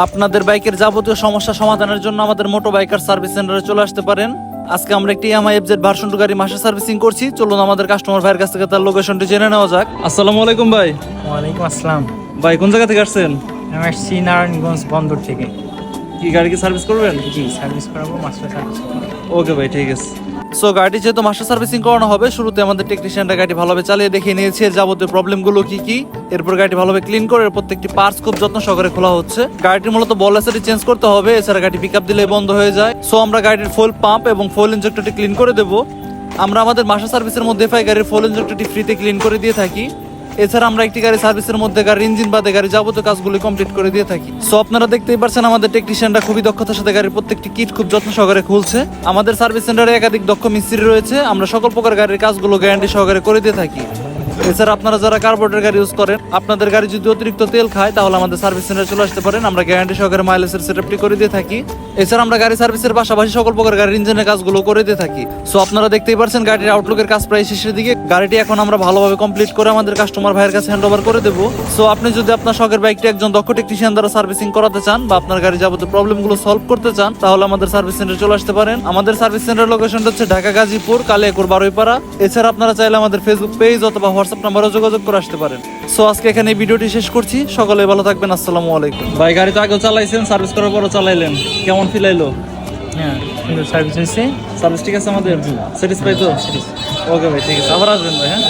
আপনাদের বাইকের যাবতীয় সমস্যা সমাধানের জন্য আমাদের মোটো বাইকার সার্ভিস সেন্টারে চলে আসতে পারেন। আজকে আমরা একটি ইয়ামাহা এফজেড ভার্সন 2 গাড়ি মাসে সার্ভিসিং করছি। চলুন আমাদের কাস্টমার ভাইয়ের কাছ থেকে তার লোকেশনটি জেনে নেওয়া যাক। আসসালামু আলাইকুম ভাই। ওয়ালাইকুম আসসালাম। ভাই কোন জায়গা থেকে আসছেন? আমি আসছি নারায়ণগঞ্জ বন্দর থেকে। কি গাড়ি কি সার্ভিস করবেন? জি, সার্ভিস করাবো, মাস্টার সার্ভিস করাবো। ওকে ভাই, ঠিক আছে। সো গাড়ি যেহেতু মাস্টার সার্ভিসিং করানো হবে, শুরুতে আমাদের টেকনিশিয়ানরা গাড়ি ভালোভাবে চালিয়ে দেখিয়ে নিয়েছে এর যাবতীয় প্রবলেমগুলো কি কি। এরপর গাড়ি ভালোভাবে ক্লিন করে এর প্রত্যেকটি পার্টস খুব যত্ন সহকারে খোলা হচ্ছে। গাড়িটির মূলত বল অ্যাসেসরি চেঞ্জ করতে হবে, এছাড়া গাড়ি পিকআপ দিলেই বন্ধ হয়ে যায়। সো আমরা গাড়ির ফুয়েল পাম্প এবং ফুয়েল ইনজেক্টরটি ক্লিন করে দেবো। আমরা আমাদের মাস্টার সার্ভিসের মধ্যে এফআই গাড়ির ফুয়েল ইনজেক্টরটি ফ্রিতে ক্লিন করে দিয়ে থাকি। এছাড়া আমরা একটি গাড়ি সার্ভিসের মধ্যে গাড়ির ইঞ্জিন বাদে গাড়ি যাবতীয় কাজগুলি কমপ্লিট করে দিয়ে থাকি। সো আপনারা দেখতেই পারছেন আমাদের টেকনিশিয়ানরা খুবই দক্ষতার সাথে গাড়ির প্রত্যেকটি কিট খুব যত্ন সহকারে খুলছে। আমাদের সার্ভিস সেন্টারে একাধিক দক্ষ মিস্ত্রি রয়েছে, আমরা সকল প্রকার গাড়ির কাজগুলো গ্যারান্টি সহকারে করে দিয়ে থাকি। এছাড়া আপনারা যারা কার্বোরেটর গাড়ি ইউজ করেন, আপনাদের গাড়ি যদি অতিরিক্ত তেল খায় তাহলে আমাদের সার্ভিস সেন্টারে চলে আসতে পারেন, আমরা গ্যারান্টি সহকারে মাইলেজের সেটআপটি করে দিয়ে থাকি। এছাড়া আমরা গাড়ি সার্ভিসের পাশাপাশি সকল প্রকার গাড়ির ইঞ্জিনের কাজগুলো করে দিয়ে থাকি। সো আপনারা দেখতেই পারছেন গাড়ির আউটলুকের কাজ প্রায় শেষের দিকে। গাড়িটি এখন আমরা ভালোভাবে কমপ্লিট করে আমাদের কাস্টমার ভাইয়ের কাছে হ্যান্ড ওভার করে দেবো। সো আপনি যদি আপনার শখের বাইকটি একজন দক্ষ টেকনিশিয়ান দ্বারা সার্ভিসিং করাতে চান বা আপনার গাড়ি যাবতীয় প্রবলেমগুলো সলভ করতে চান, তাহলে আমাদের সার্ভিস সেন্টারে চলে আসতে পারেন। আমাদের সার্ভিস সেন্টার লোকেশনটা হচ্ছে ঢাকা গাজীপুর কালিয়াকৈর বারুইপাড়া। এছাড়া আপনারা চাইলে আমাদের ফেসবুক পেজ অথবা হোয়াটসঅ্যাপ নাম্বারও যোগাযোগ করে আসতে পারেন। সো আজকে এখানে এই ভিডিওটি শেষ করছি। সকলে ভালো থাকবেন। আসসালামু আলাইকুম। ভাই গাড়ি তো আগেও চালাইছেন, সার্ভিস করার পরও চালাইলেন, কেমন ফিল আইলো? হ্যাঁ, সুন্দর সার্ভিস হয়েছে। সার্ভিস ঠিক আছে আমাদের? স্যাটিসফাই তো? ওকে ভাই, ঠিক আছে, আবার আসবেন ভাই। হ্যাঁ।